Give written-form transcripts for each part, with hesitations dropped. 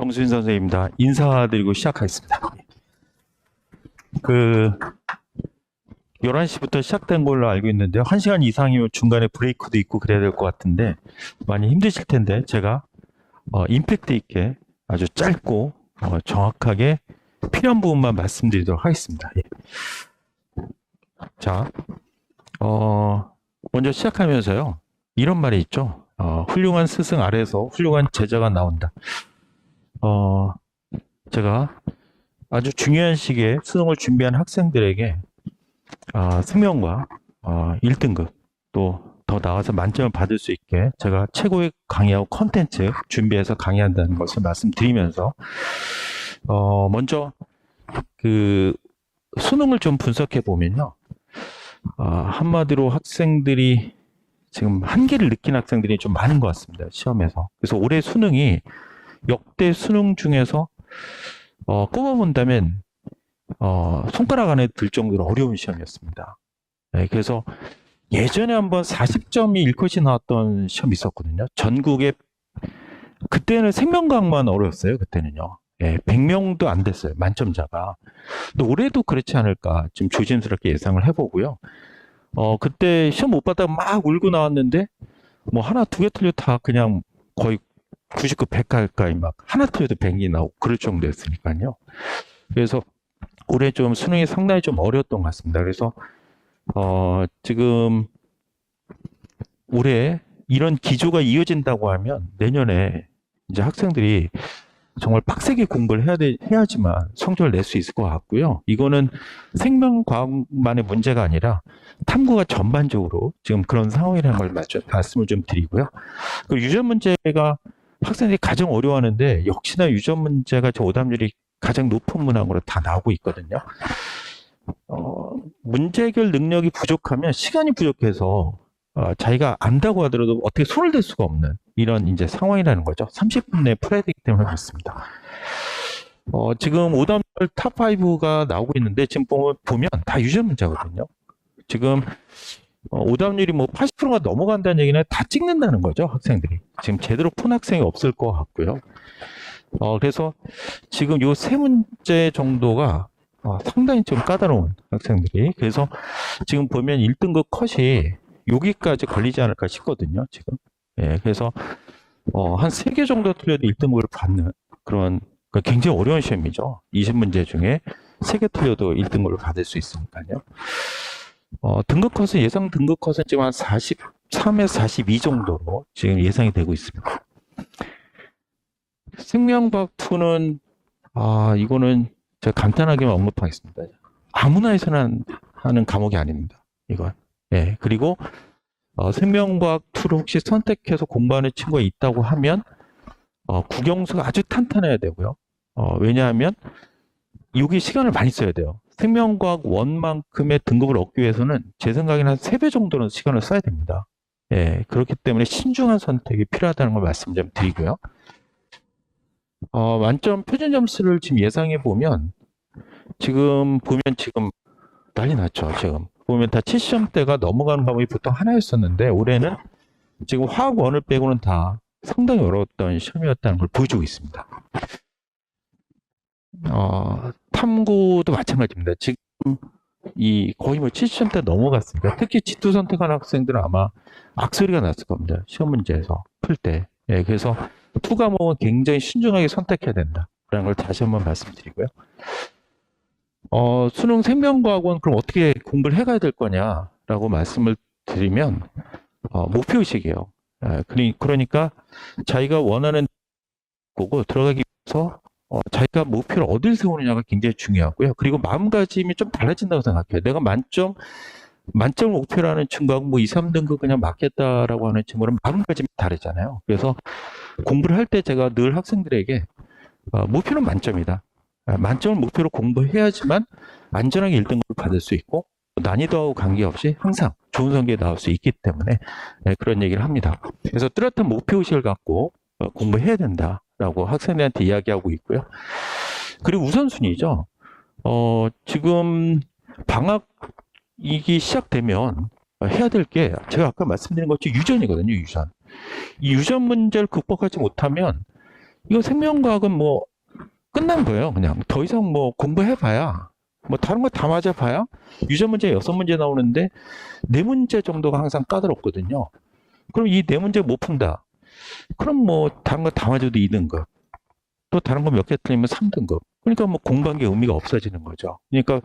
정수인 선생님입니다. 인사드리고 시작하겠습니다. 11시부터 시작된 걸로 알고 있는데요. 1시간 이상이면 중간에 브레이크도 있고 그래야 될 것 같은데 많이 힘드실 텐데 제가 임팩트 있게 아주 짧고 정확하게 필요한 부분만 말씀드리도록 하겠습니다. 예. 자, 먼저 시작하면서요. 이런 말이 있죠. 훌륭한 스승 아래에서 훌륭한 제자가 나온다. 제가 아주 중요한 시기에 수능을 준비한 학생들에게 승명과 1등급 또 더 나아가서 만점을 받을 수 있게 제가 최고의 강의하고 컨텐츠 준비해서 강의한다는 것을 말씀드리면서 먼저 수능을 좀 분석해 보면요. 한마디로 학생들이 지금 한계를 느낀 학생들이 좀 많은 것 같습니다. 시험에서. 그래서 올해 수능이 역대 수능 중에서 꼽아본다면 손가락 안에 들 정도로 어려운 시험이었습니다. 네, 그래서 예전에 한번 40점이 1컷이 나왔던 시험이 있었거든요. 전국에 그때는 생명과학만 어려웠어요. 그때는요. 예, 100명도 안 됐어요. 만점자가. 또 올해도 그렇지 않을까 좀 조심스럽게 예상을 해보고요. 그때 시험 못 받다가 막 울고 나왔는데 뭐 하나 두 개 틀려 다 그냥 거의 99, 100 가까이 막 하나 틀려도 100이 나오고 그럴 정도였으니까요. 그래서 올해 좀 수능이 상당히 좀 어려웠던 것 같습니다. 그래서 지금 올해 이런 기조가 이어진다고 하면 내년에 이제 학생들이 정말 빡세게 공부를 해야지만 성적을 낼 수 있을 것 같고요. 이거는 생명과학만의 문제가 아니라 탐구가 전반적으로 지금 그런 상황이라는 걸 말씀을 좀 드리고요. 그 유전 문제가 학생들이 가장 어려워하는데 역시나 유전 문제가 오답률이 가장 높은 문항으로 다 나오고 있거든요. 문제 해결 능력이 부족하면 시간이 부족해서 자기가 안다고 하더라도 어떻게 손을 댈 수가 없는 이런 이제 상황이라는 거죠. 30분 내에 풀어야 되기 때문에 그렇습니다. 지금 오답률 탑5가 나오고 있는데 지금 보면 다 유전 문제거든요. 지금 오답률이 뭐 80%가 넘어간다는 얘기는 다 찍는다는 거죠. 학생들이. 지금 제대로 푼 학생이 없을 것 같고요. 그래서 지금 요 세 문제 정도가 상당히 좀 까다로운 학생들이. 그래서 지금 보면 1등급 컷이 여기까지 걸리지 않을까 싶거든요. 지금. 예, 그래서 한 3개 정도 틀려도 1등급을 받는 그런 굉장히 어려운 시험이죠. 20문제 중에 3개 틀려도 1등급을 받을 수 있으니까요. 등급 컷은 예상 등급 컷은 지금 한 43에서 42 정도로 지금 예상이 되고 있습니다. 생명과학2는 이거는 제가 간단하게만 언급하겠습니다. 아무나 해서는 하는 과목이 아닙니다. 이건. 예, 그리고 생명과학2를 혹시 선택해서 공부하는 친구가 있다고 하면 국영수가 아주 탄탄해야 되고요. 왜냐하면 여기 시간을 많이 써야 돼요. 생명과학 1만큼의 등급을 얻기 위해서는 제 생각에는 한 3배 정도는 시간을 써야 됩니다. 예, 그렇기 때문에 신중한 선택이 필요하다는 걸 말씀 좀 드리고요. 만점 표준 점수를 지금 예상해 보면 지금 난리 났죠. 지금 보면 다 70점대가 넘어가는 과목이 보통 하나였었는데 올해는 지금 화학 원을 빼고는 다 상당히 어려웠던 시험이었다는 걸 보여주고 있습니다. 탐구도 마찬가지입니다. 지금 거의 뭐 70점대 넘어갔으니까 특히 G2 선택한 학생들은 아마 악소리가 났을 겁니다. 시험 문제에서 풀 때. 예, 그래서 투 과목은 굉장히 신중하게 선택해야 된다라는 걸 다시 한번 말씀드리고요. 수능 생명과학은 그럼 어떻게 공부를 해가야 될 거냐라고 말씀을 드리면 목표의식이에요. 그러니까 자기가 원하는 거고 들어가기 위해서 자기가 목표를 어딜 세우느냐가 굉장히 중요하고요. 그리고 마음가짐이 좀 달라진다고 생각해요. 내가 만점을 목표로 하는 친구하고 뭐 2, 3등급 그냥 맞겠다라고 하는 친구는 마음가짐이 다르잖아요. 그래서 공부를 할 때 제가 늘 학생들에게 목표는 만점이다. 만점을 목표로 공부해야지만 안전하게 1등급을 받을 수 있고 난이도하고 관계없이 항상 좋은 성적이 나올 수 있기 때문에 그런 얘기를 합니다. 그래서 뚜렷한 목표의식을 갖고 공부해야 된다라고 학생들한테 이야기하고 있고요. 그리고 우선순위죠. 지금 방학이 시작되면 해야 될 게 제가 아까 말씀드린 것처럼 유전이거든요. 유전. 이 유전 문제를 극복하지 못하면 이거 생명과학은 뭐 끝난 거예요. 그냥 더 이상 뭐 공부해봐야 뭐 다른 거 다 맞아봐야 유전 문제 6문제 나오는데 4문제 정도가 항상 까다롭거든요. 그럼 이 4문제 못 푼다. 그럼 뭐 다른 거 다 맞아도 2등급. 또 다른 거 몇 개 틀리면 3등급. 그러니까 뭐 공부한 게 의미가 없어지는 거죠. 그러니까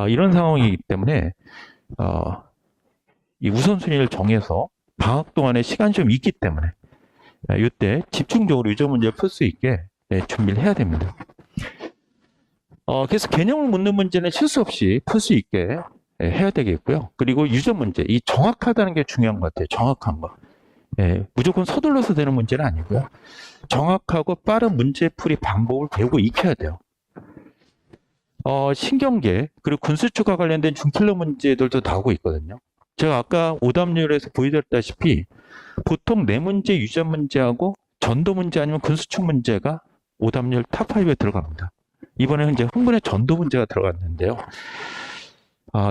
이런 상황이기 때문에 이 우선순위를 정해서 방학 동안에 시간이 좀 있기 때문에 이때 집중적으로 유전 문제를 풀 수 있게 준비를 해야 됩니다. 그래서 개념을 묻는 문제는 실수 없이 풀 수 있게 해야 되겠고요. 그리고 유전 문제, 이 정확하다는 게 중요한 것 같아요. 정확한 거. 무조건 서둘러서 되는 문제는 아니고요. 정확하고 빠른 문제풀이 방법을 배우고 익혀야 돼요. 신경계, 그리고 군수축과 관련된 중킬러 문제들도 나오고 있거든요. 제가 아까 오답률에서 보여드렸다시피 보통 4문제 유전 문제하고 전도 문제 아니면 군수축 문제가 오답률 탑5에 들어갑니다. 이번에는 이제 흥분의 전도 문제가 들어갔는데요.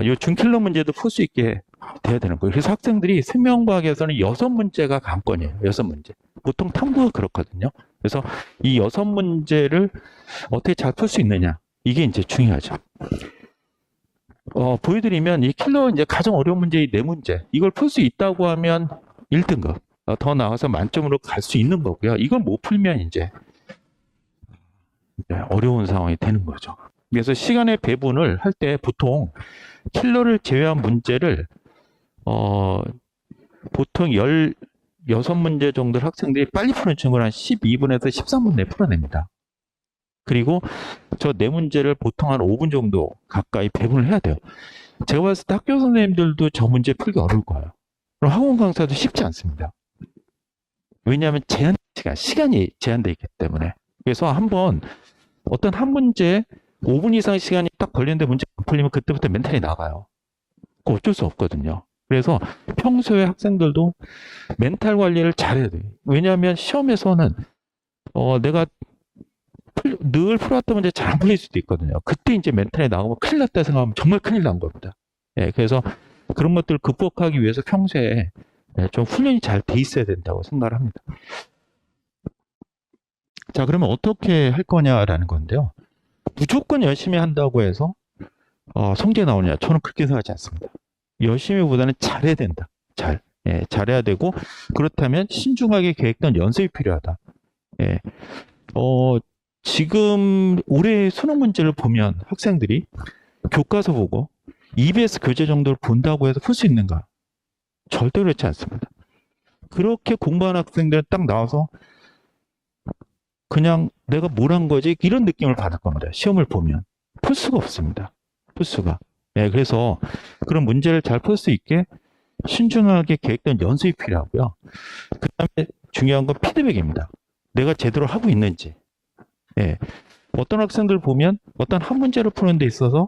이 중킬러 문제도 풀 수 있게 돼야 되는 거예요. 그래서 학생들이 생명과학에서는 6문제가 관건이에요. 6문제. 보통 탐구가 그렇거든요. 그래서 이 6문제를 어떻게 잘 풀 수 있느냐. 이게 이제 중요하죠. 보여드리면 이 킬러 이제 가장 어려운 문제 이 4문제. 이걸 풀 수 있다고 하면 1등급. 더 나아가서 만점으로 갈 수 있는 거고요. 이걸 못 풀면 이제 어려운 상황이 되는 거죠. 그래서 시간의 배분을 할 때 보통 킬러를 제외한 문제를 보통 16문제 정도를 학생들이 빨리 푸는 친구는 한 12분에서 13분 내에 풀어냅니다. 그리고 저 4문제를 보통 한 5분 정도 가까이 배분을 해야 돼요. 제가 봤을 때 학교 선생님들도 저 문제 풀기 어려울 거예요. 그럼 학원 강사도 쉽지 않습니다. 왜냐하면 시간이 제한되어 있기 때문에. 그래서 한번 어떤 한 문제 5분 이상 시간이 딱 걸리는데 문제 안 풀리면 그때부터 멘탈이 나가요. 그거 어쩔 수 없거든요. 그래서 평소에 학생들도 멘탈 관리를 잘해야 돼요. 왜냐하면 시험에서는 내가 늘 풀어왔던 문제 잘 안 풀릴 수도 있거든요. 그때 이제 멘탈이 나가면 큰일 났다 생각하면 정말 큰일 난 겁니다. 그래서 그런 것들을 극복하기 위해서 평소에 좀 훈련이 잘 돼 있어야 된다고 생각을 합니다. 자, 그러면 어떻게 할 거냐라는 건데요. 무조건 열심히 한다고 해서 성적이 나오냐? 저는 그렇게 생각하지 않습니다. 열심히보다는 잘해야 된다. 잘해야 되고 그렇다면 신중하게 계획된 연습이 필요하다. 지금 올해 수능 문제를 보면 학생들이 교과서 보고 EBS 교재 정도를 본다고 해서 풀 수 있는가? 절대 그렇지 않습니다. 그렇게 공부한 학생들은 딱 나와서 그냥 내가 뭘 한 거지? 이런 느낌을 받을 겁니다. 시험을 보면. 풀 수가 없습니다. 풀 수가. 그래서 그런 문제를 잘 풀 수 있게 신중하게 계획된 연습이 필요하고요. 그 다음에 중요한 건 피드백입니다. 내가 제대로 하고 있는지. 어떤 학생들 보면 어떤 한 문제를 푸는 데 있어서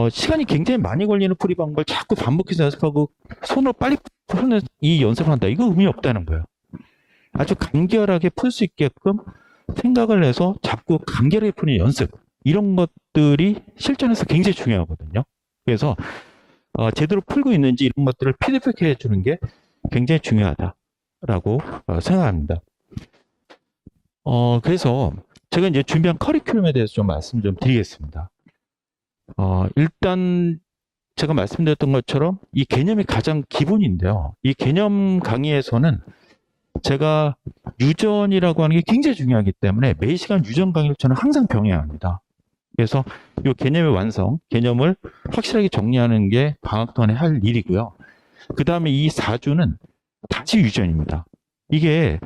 시간이 굉장히 많이 걸리는 풀이 방법을 자꾸 반복해서 연습하고 손으로 빨리 푸는 이 연습을 한다. 이거 의미 없다는 거예요. 아주 간결하게 풀 수 있게끔 생각을 해서 자꾸 간결하게 푸는 연습. 이런 것들이 실전에서 굉장히 중요하거든요. 그래서 제대로 풀고 있는지 이런 것들을 피드백해 주는 게 굉장히 중요하다라고 생각합니다. 그래서 제가 이제 준비한 커리큘럼에 대해서 좀 말씀 좀 드리겠습니다. 일단 제가 말씀드렸던 것처럼 이 개념이 가장 기본인데요. 이 개념 강의에서는 제가 유전이라고 하는 게 굉장히 중요하기 때문에 매 시간 유전 강의를 저는 항상 병행합니다. 그래서 이 개념의 완성, 개념을 확실하게 정리하는 게 방학 동안에 할 일이고요. 그 다음에 이 4주는 다시 유전입니다. 이게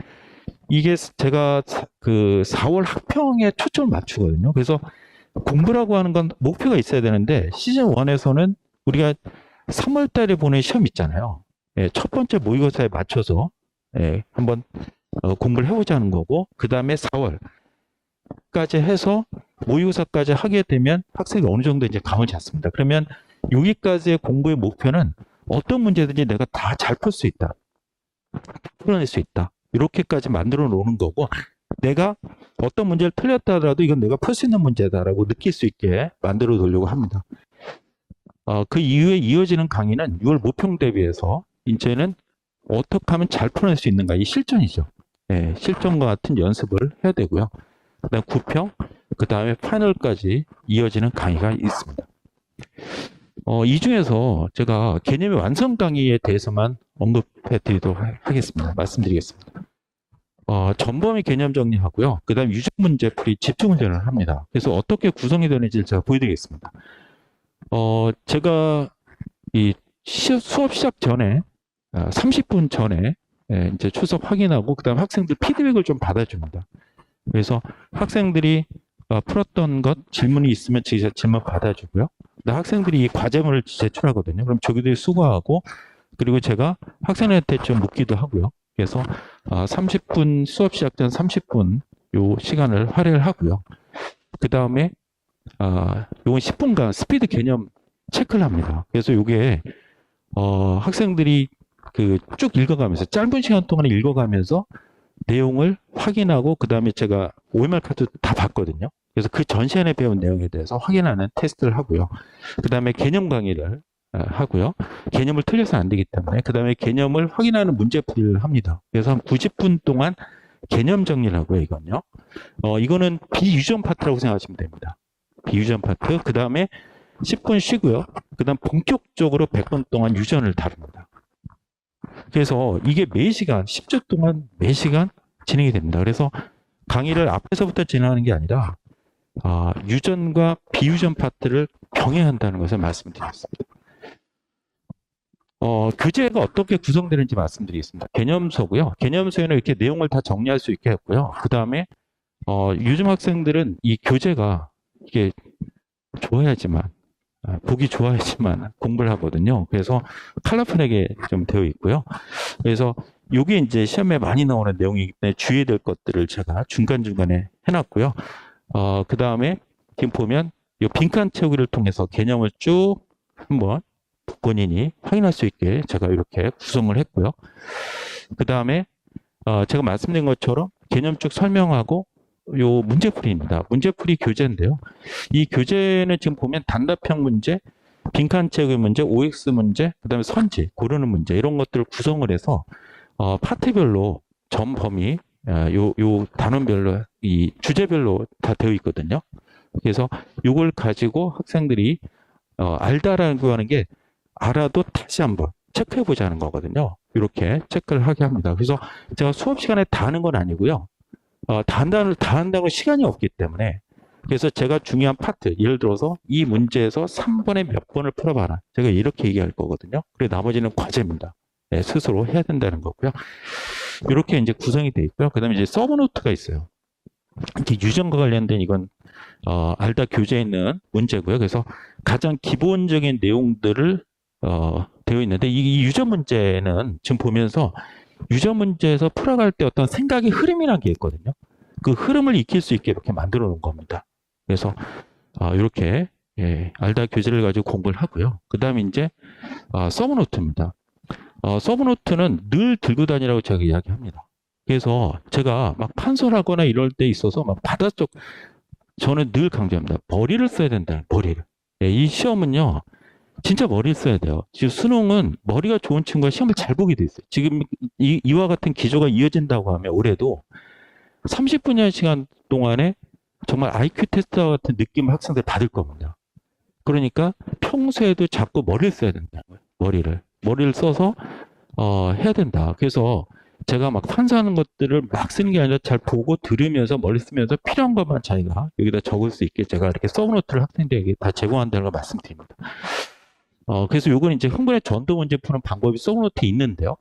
제가 그 4월 학평에 초점을 맞추거든요. 그래서 공부라고 하는 건 목표가 있어야 되는데 시즌 1에서는 우리가 3월 달에 보낸 시험 있잖아요. 첫 번째 모의고사에 맞춰서 한번 공부를 해보자는 거고, 그 다음에 4월까지 해서 모의고사까지 하게 되면 학생이 어느 정도 이제 감을 잡습니다. 그러면 여기까지의 공부의 목표는 어떤 문제든지 내가 다 잘 풀 수 있다. 풀어낼 수 있다. 이렇게까지 만들어 놓는 거고, 내가 어떤 문제를 틀렸다 하더라도 이건 내가 풀 수 있는 문제다라고 느낄 수 있게 만들어 놓으려고 합니다. 그 이후에 이어지는 강의는 6월 모평 대비해서 이제는 어떻게 하면 잘 풀어낼 수 있는가, 이 실전이죠. 예, 실전과 같은 연습을 해야 되고요. 그다음 구평, 그다음에 파이널까지 이어지는 강의가 있습니다. 이 중에서 제가 개념의 완성 강의에 대해서만 언급해 드리도록 하겠습니다. 말씀드리겠습니다. 전범위 개념 정리하고요. 그 다음 유적 문제 풀이 집중 훈련을 합니다. 그래서 어떻게 구성이 되는지 제가 보여드리겠습니다. 제가 이 수업 시작 전에 30분 전에 이제 출석 확인하고 그다음 학생들 피드백을 좀 받아줍니다. 그래서 학생들이 풀었던 것 질문이 있으면 제가 질문 받아주고요. 학생들이 이 과제물을 제출하거든요. 그럼 조교들이 수고하고 그리고 제가 학생한테 좀 묻기도 하고요. 그래서 30분 수업 시작 전 30분 요 시간을 할애를 하고요. 그 다음에 요건 10분간 스피드 개념 체크를 합니다. 그래서 요게 학생들이 그 쭉 읽어가면서 짧은 시간 동안에 읽어가면서 내용을 확인하고 그 다음에 제가 OMR 카드 다 봤거든요. 그래서 그 전 시간에 배운 내용에 대해서 확인하는 테스트를 하고요. 그 다음에 개념 강의를 하고요. 개념을 틀려서 안 되기 때문에 그 다음에 개념을 확인하는 문제풀이를 합니다. 그래서 한 90분 동안 개념 정리를 하고요. 이건요. 이거는 비유전 파트라고 생각하시면 됩니다. 비유전 파트. 그 다음에 10분 쉬고요. 그 다음 본격적으로 100분 동안 유전을 다룹니다. 그래서 이게 매시간 10주 동안 매시간 진행이 됩니다. 그래서 강의를 앞에서부터 진행하는 게 아니라 유전과 비유전 파트를 병행한다는 것을 말씀드리겠습니다. 교재가 어떻게 구성되는지 말씀드리겠습니다. 개념서고요. 개념서에는 이렇게 내용을 다 정리할 수 있게 했고요. 그 다음에 요즘 학생들은 이 교재가 이게 좋아야지만 보기 좋아야지만 공부를 하거든요. 그래서 컬러풀하게 좀 되어 있고요. 그래서 요게 이제 시험에 많이 나오는 내용이기 때문에 주의해야 될 것들을 제가 중간중간에 해놨고요. 그 다음에 지금 보면 이 빈칸 채우기를 통해서 개념을 쭉 한번 본인이 확인할 수 있게 제가 이렇게 구성을 했고요. 그 다음에 제가 말씀드린 것처럼 개념 쭉 설명하고 요 문제풀이입니다. 문제풀이 교재인데요. 이 교재는 지금 보면 단답형 문제, 빈칸 채우기 문제, OX 문제, 그 다음에 선지, 고르는 문제 이런 것들을 구성을 해서 파트별로 전 범위, 요 단원별로 이 주제별로 다 되어 있거든요. 그래서 이걸 가지고 학생들이 알다라는 거 하는 게 알아도 다시 한번 체크해 보자는 거거든요. 이렇게 체크를 하게 합니다. 그래서 제가 수업 시간에 다 하는 건 아니고요. 다 한다고 시간이 없기 때문에 그래서 제가 중요한 파트 예를 들어서 이 문제에서 3번에 몇 번을 풀어봐라. 제가 이렇게 얘기할 거거든요. 그리고 나머지는 과제입니다. 네, 스스로 해야 된다는 거고요. 이렇게 이제 구성이 되어 있고요. 그 다음에 이제 서브노트가 있어요. 이렇게 유전과 관련된 이건 알다 교재에 있는 문제고요. 그래서 가장 기본적인 내용들을 되어 있는데 이 유전 문제는 지금 보면서 유전 문제에서 풀어갈 때 어떤 생각의 흐름이라는 게 있거든요. 그 흐름을 익힐 수 있게 이렇게 만들어 놓은 겁니다. 그래서 이렇게 알다 교재를 가지고 공부를 하고요. 그 다음에 이제 서브노트입니다. 서브노트는 늘 들고 다니라고 제가 이야기합니다. 그래서 제가 막 판설하거나 이럴 때 있어서 막 바닷속 저는 늘 강조합니다. 머리를 써야 된다. 머리를. 이 시험은요. 진짜 머리를 써야 돼요. 지금 수능은 머리가 좋은 친구가 시험을 잘 보게 돼 있어요. 지금 이와 같은 기조가 이어진다고 하면 올해도 30분여 시간 동안에 정말 IQ 테스트와 같은 느낌을 학생들 받을 겁니다. 그러니까 평소에도 자꾸 머리를 써야 된다는 거예요. 머리를 써서 해야 된다. 그래서 제가 막 판사하는 것들을 막 쓰는 게 아니라 잘 보고 들으면서 머리 쓰면서 필요한 것만 자기가 여기다 적을 수 있게 제가 이렇게 서브노트를 학생들에게 다 제공한다는 걸 말씀드립니다. 그래서 요건 이제 흥분의 전도 문제 푸는 방법이 서브노트에 있는데요.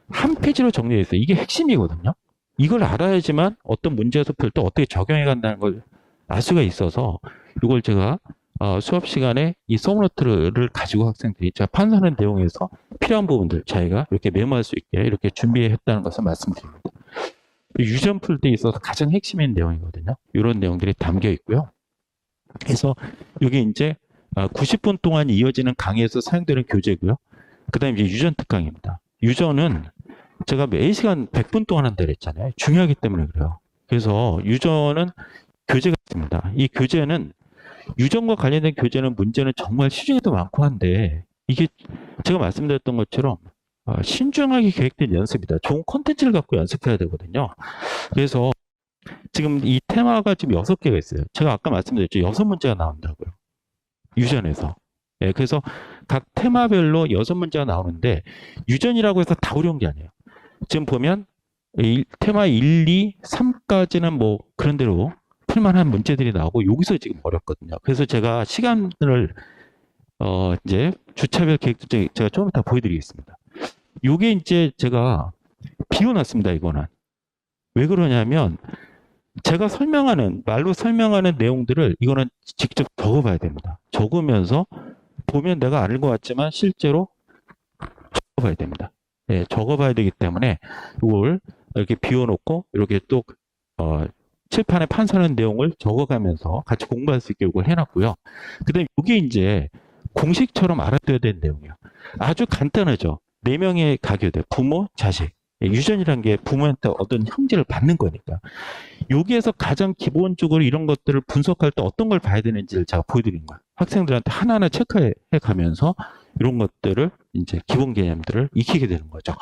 한 페이지로 정리되어 있어요. 이게 핵심이거든요. 이걸 알아야지만 어떤 문제에서 풀 때 어떻게 적용해 간다는 걸 알 수가 있어서 이걸 제가 수업 시간에 이 서브노트를 가지고 학생들이 제가 판사하는 내용에서 필요한 부분들 자기가 이렇게 메모할 수 있게 이렇게 준비했다는 것을 말씀드립니다. 유전 풀 때 있어서 가장 핵심인 내용이거든요. 이런 내용들이 담겨 있고요. 그래서 이게 이제 90분 동안 이어지는 강의에서 사용되는 교재고요. 그 다음에 이제 유전 특강입니다. 유전은 제가 매시간 100분 동안 한다고 했잖아요. 중요하기 때문에 그래요. 그래서 유전은 교재가 있습니다. 이 교재는 유전과 관련된 교재는 문제는 정말 시중에도 많고 한데 이게 제가 말씀드렸던 것처럼 신중하게 계획된 연습이다. 좋은 콘텐츠를 갖고 연습해야 되거든요. 그래서 지금 이 테마가 지금 6개가 있어요. 제가 아까 말씀드렸죠. 6문제가 나온다고요. 유전에서. 예, 그래서 각 테마별로 6문제가 나오는데 유전이라고 해서 다 어려운 게 아니에요. 지금 보면 테마 1, 2, 3까지는 뭐 그런 대로 풀만한 문제들이 나오고 여기서 지금 어렵거든요. 그래서 제가 시간을 이제 주차별 계획도 제가 좀 이따 보여드리겠습니다. 요게 이제 제가 비워놨습니다. 이거는 왜 그러냐면 제가 말로 설명하는 내용들을 이거는 직접 적어봐야 됩니다. 적으면서 보면 내가 아는 것 같지만 실제로 적어봐야 됩니다. 예, 적어봐야 되기 때문에 이걸 이렇게 비워놓고 이렇게 또 칠판에 판사하는 내용을 적어가면서 같이 공부할 수 있게 이걸 해놨고요. 그다음에 이게 이제 공식처럼 알아둬야 되는 내용이에요. 아주 간단하죠. 4명의 가교대, 부모, 자식. 유전이라는 게 부모한테 어떤 형질을 받는 거니까. 여기에서 가장 기본적으로 이런 것들을 분석할 때 어떤 걸 봐야 되는지를 제가 보여드린 거예요. 학생들한테 하나하나 체크해 가면서 이런 것들을 이제 기본 개념들을 익히게 되는 거죠.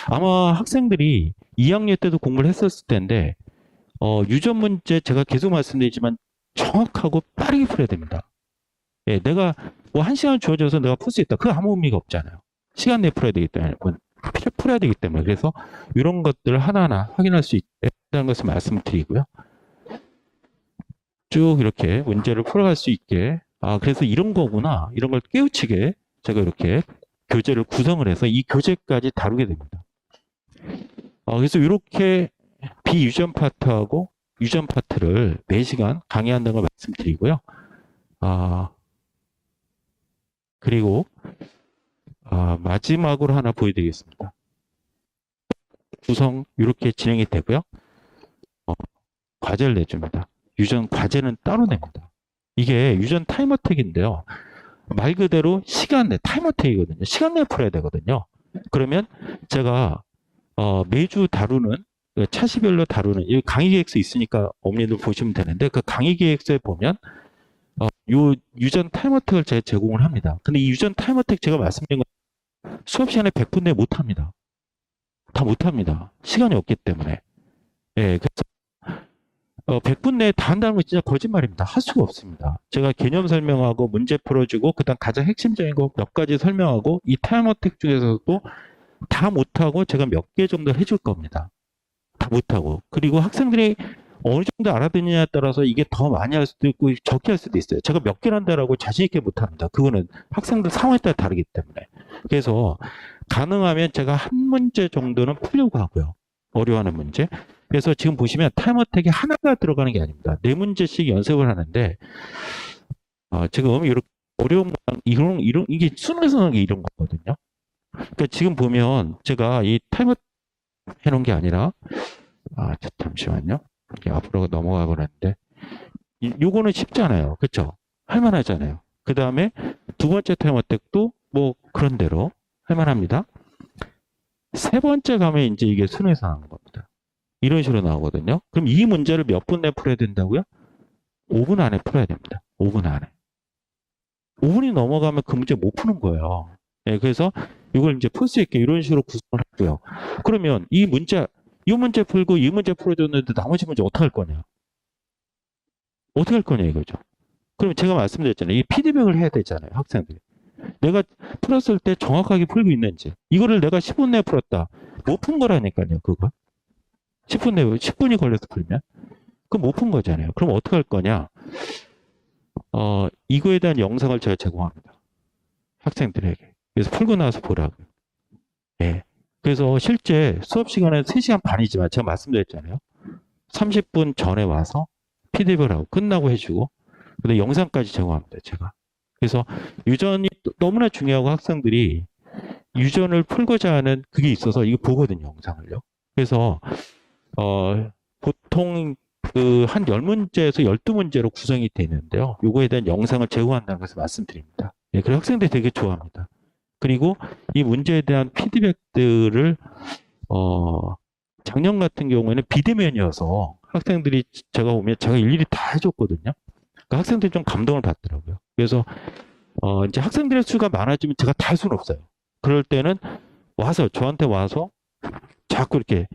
아마 학생들이 2학년 때도 공부를 했었을 텐데, 유전 문제 제가 계속 말씀드리지만 정확하고 빠르게 풀어야 됩니다. 예, 내가 뭐 1시간 주어져서 내가 풀 수 있다. 그거 아무 의미가 없잖아요. 시간 내에 풀어야 되기 때문에. 풀어야 되기 때문에. 그래서 이런 것들을 하나하나 확인할 수 있다는 것을 말씀드리고요. 쭉 이렇게 문제를 풀어갈 수 있게. 그래서 이런 거구나. 이런 걸 깨우치게 제가 이렇게 교재를 구성을 해서 이 교재까지 다루게 됩니다. 그래서 이렇게 비유전 파트하고 유전 파트를 4시간 강의한다는 걸 말씀드리고요. 그리고 마지막으로 하나 보여드리겠습니다. 구성 이렇게 진행이 되고요. 과제를 내줍니다. 유전 과제는 따로 냅니다. 이게 유전 타임어택인데요. 말 그대로 시간 내 타임어택이거든요. 시간 내에 풀어야 되거든요. 그러면 제가 매주 다루는 차시별로 다루는 이 강의 계획서 있으니까 어머니들 보시면 되는데 그 강의 계획서에 보면 요 유전 타임어택을 제가 제공을 합니다. 근데 이 유전 타임어택 제가 말씀드린 건 수업 시간에 100분 내에 못 합니다. 다 못 합니다. 시간이 없기 때문에. 예, 그래서 100분 내에 다 한다는 건 진짜 거짓말입니다. 할 수가 없습니다. 제가 개념 설명하고 문제 풀어주고 그다음 가장 핵심적인 거 몇 가지 설명하고 이 타임어택 중에서도 다 못하고 제가 몇 개 정도 해줄 겁니다. 다 못하고. 그리고 학생들이 어느 정도 알아듣느냐에 따라서 이게 더 많이 할 수도 있고 적게 할 수도 있어요. 제가 몇 개를 한다라고 자신 있게 못합니다. 그거는 학생들 상황에 따라 다르기 때문에. 그래서 가능하면 제가 한 문제 정도는 풀려고 하고요. 어려워하는 문제. 그래서 지금 보시면 타임어택이 하나가 들어가는 게 아닙니다. 4문제씩 연습을 하는데 지금 이렇게 어려운 이게 수능에서 나오는 게 이런 거거든요. 그러니까 지금 보면 제가 이 타임어택 해놓은 게 아니라 잠시만요. 이렇게 앞으로 넘어가 버렸는데 요거는 쉽잖아요. 그렇죠? 할만하잖아요. 그 다음에 두 번째 타임어택도 뭐 그런 대로 할만합니다. 세 번째 가면 이제 이게 수능에서 나오는 겁니다. 이런 식으로 나오거든요. 그럼 이 문제를 몇 분 내에 풀어야 된다고요? 5분 안에 풀어야 됩니다. 5분 안에. 5분이 넘어가면 그 문제 못 푸는 거예요. 네, 그래서 이걸 이제 풀 수 있게 이런 식으로 구성을 했고요. 그러면 이 문제 풀고 이 문제 풀어줬는데 나머지 문제 어떻게 할 거냐? 어떻게 할 거냐 이거죠. 그럼 제가 말씀드렸잖아요. 이 피드백을 해야 되잖아요. 학생들이. 내가 풀었을 때 정확하게 풀고 있는지. 이거를 내가 10분 내에 풀었다. 못 푼 거라니까요. 그거. 10분이 걸려서 풀면. 그럼 못 푼 거잖아요. 그럼 어떻게 할 거냐? 이거에 대한 영상을 제가 제공합니다. 학생들에게. 그래서 풀고 나서 보라고요. 예. 그래서 실제 수업 시간은 3시간 반이지만 제가 말씀드렸잖아요. 30분 전에 와서 피드백을 하고 끝나고 해주고 근데 영상까지 제공합니다. 제가. 그래서 유전이 너무나 중요하고 학생들이 유전을 풀고자 하는 그게 있어서 이거 보거든요. 영상을요. 그래서 보통 그 한 10문제에서 12문제로 구성이 되는데요. 요거에 대한 영상을 제공한다는 것을 말씀드립니다. 예, 그래서 학생들이 되게 좋아합니다. 그리고 이 문제에 대한 피드백들을 작년 같은 경우에는 비대면이어서 학생들이 제가 보면 제가 일일이 다 해줬거든요. 그러니까 학생들이 좀 감동을 받더라고요. 그래서 이제 학생들의 수가 많아지면 제가 다 할 수는 없어요. 그럴 때는 저한테 와서 자꾸 이렇게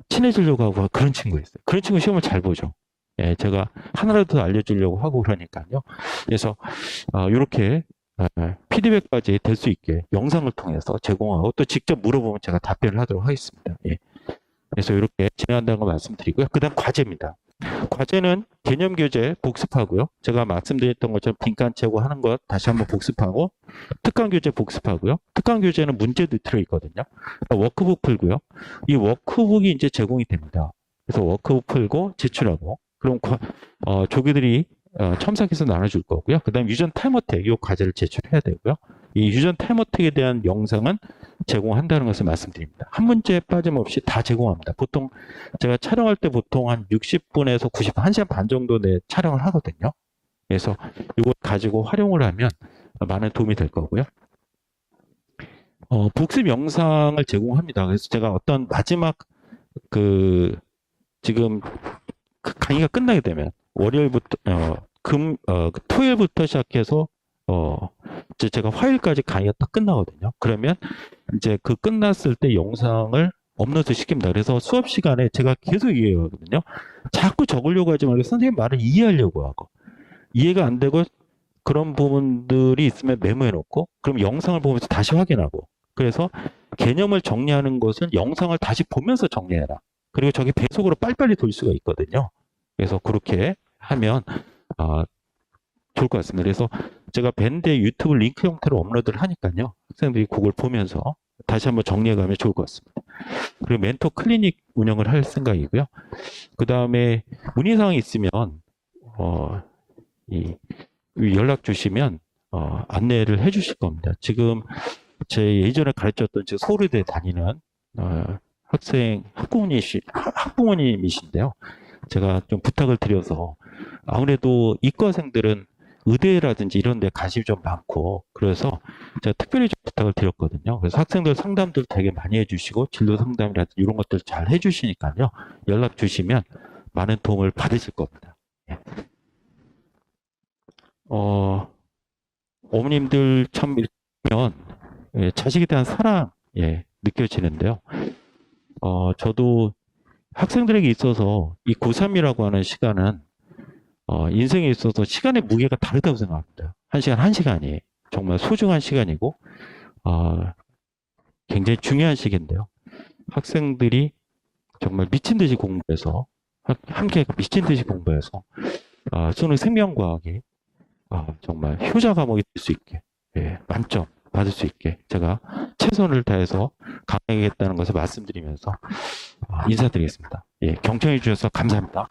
친해지려고 하고 그런 친구 있어요. 그런 친구 시험을 잘 보죠. 예, 제가 하나라도 더 알려주려고 하고 그러니까요. 그래서 이렇게 피드백까지 될 수 있게 영상을 통해서 제공하고 또 직접 물어보면 제가 답변을 하도록 하겠습니다. 예. 그래서 이렇게 진행한다는 걸 말씀드리고요. 그 다음 과제입니다. 과제는 개념 교재 복습하고요. 제가 말씀드렸던 것처럼 빈칸 채고 하는 것 다시 한번 복습하고 특강 교재 복습하고요. 특강 교재는 문제도 들어있거든요. 워크북 풀고요. 이 워크북이 이제 제공이 됩니다. 그래서 워크북 풀고 제출하고 그럼 조교들이 첨삭해서 나눠줄 거고요. 그 다음 유전 타임어택 이 과제를 제출해야 되고요. 이 유전 타임어택에 대한 영상은 제공한다는 것을 말씀드립니다. 한 문제 빠짐없이 다 제공합니다. 보통 제가 촬영할 때 보통 한 60분에서 90분, 1시간 반 정도 내 촬영을 하거든요. 그래서 이걸 가지고 활용을 하면 많은 도움이 될 거고요. 복습 영상을 제공합니다. 그래서 제가 어떤 마지막 지금 강의가 끝나게 되면 월요일부터 토요일부터 시작해서 이제 제가 화요일까지 강의가 딱 끝나거든요. 그러면 이제 그 끝났을 때 영상을 업로드 시킵니다. 그래서 수업 시간에 제가 계속 이해하거든요. 자꾸 적으려고 하지 말고 선생님 말을 이해하려고 하고 이해가 안 되고 그런 부분들이 있으면 메모해 놓고 그럼 영상을 보면서 다시 확인하고 그래서 개념을 정리하는 것은 영상을 다시 보면서 정리해라. 그리고 저기 배속으로 빨리빨리 돌 수가 있거든요. 그래서 그렇게 하면 좋을 것 같습니다. 그래서 제가 밴드에 유튜브 링크 형태로 업로드를 하니까요. 학생들이 그걸 보면서 다시 한번 정리해가면 좋을 것 같습니다. 그리고 멘토 클리닉 운영을 할 생각이고요. 그 다음에 문의사항이 있으면 연락 주시면 안내를 해 주실 겁니다. 지금 제 예전에 가르쳤던 서울의대 다니는 학부모님이신데요. 제가 좀 부탁을 드려서 아무래도 이과생들은 의대라든지 이런 데 관심이 좀 많고 그래서 제가 특별히 좀 부탁을 드렸거든요. 그래서 학생들 상담들 되게 많이 해주시고 진로 상담이라든지 이런 것들 잘 해주시니까요. 연락 주시면 많은 도움을 받으실 겁니다. 어머님들 참 읽으면 자식에 대한 사랑 느껴지는데요. 저도 학생들에게 있어서 이 고3이라고 하는 시간은 인생에 있어서 시간의 무게가 다르다고 생각합니다. 한 시간 한 시간이 정말 소중한 시간이고 굉장히 중요한 시기인데요. 학생들이 정말 미친 듯이 공부해서 함께 미친 듯이 공부해서 수능 생명과학이 정말 효자 과목이 될 수 있게 만점 받을 수 있게 제가 최선을 다해서 강의하겠다는 것을 말씀드리면서 인사드리겠습니다. 경청해 주셔서 감사합니다.